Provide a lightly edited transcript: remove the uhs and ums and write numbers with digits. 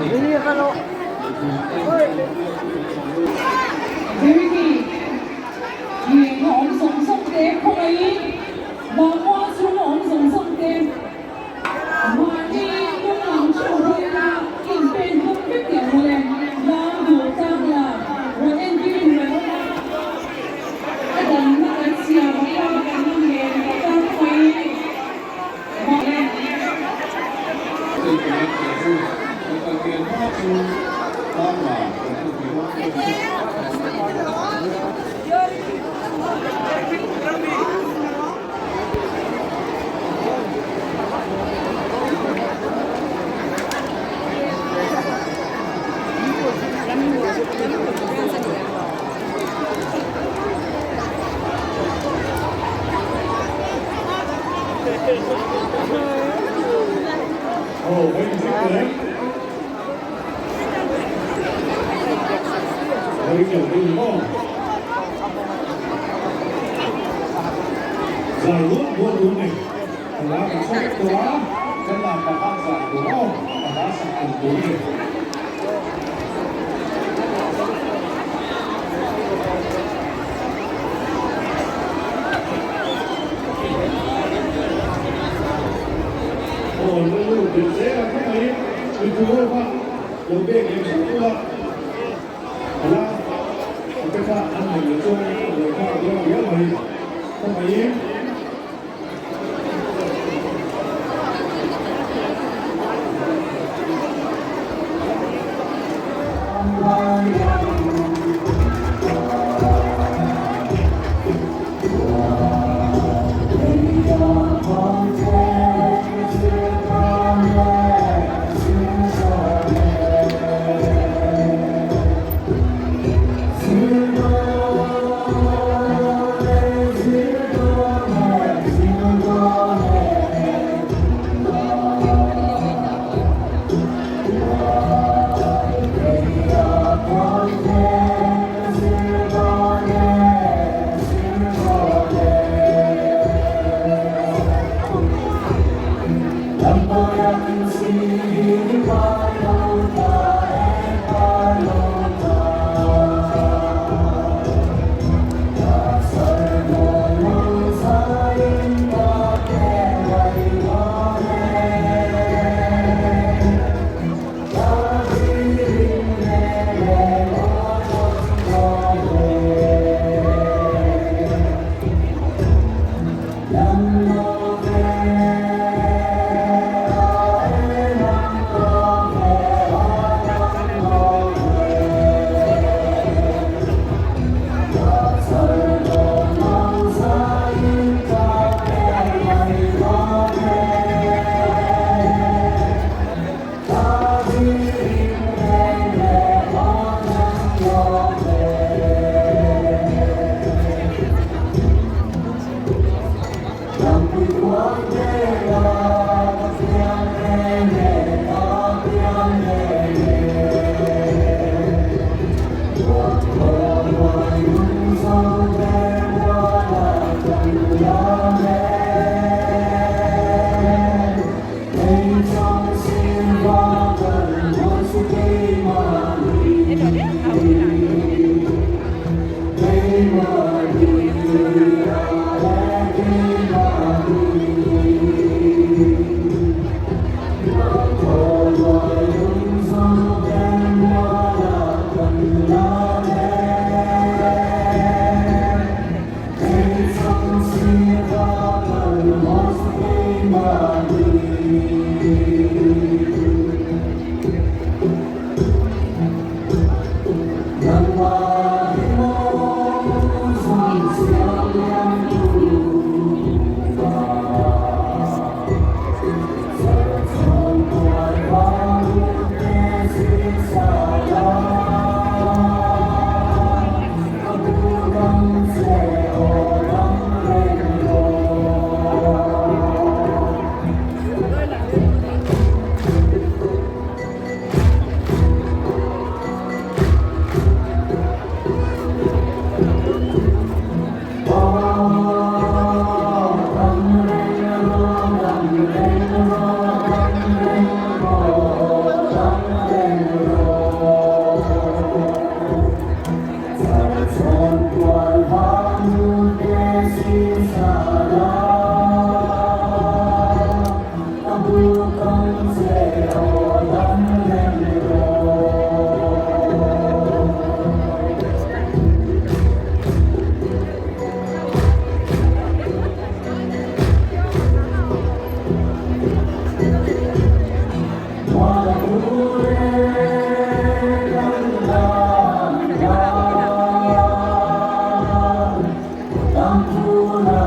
Ini kalau Vì ngọn sông sông đẹp không ấy và hoa xuống ngọn sông sông đẹp mà đi cũng làm cho tôi là in bên không biết điểm một lần là một trang là một em viên rồi cái lần mà anh xìa và con cái năm nghề và con quay mọi lần Oh, wait a second. Very good. Đi không? Giải luôn luôn này. Là cái số đó sẽ là cả ba giải đúng không? Cả ba giải cùng đúng này. Ồ, được dễ là cái này. Mình thua không? Đầu tiên em sẽ thua. Là cái pha ăn mình chung rồi pha cho biết mình không phải yên. Thank you.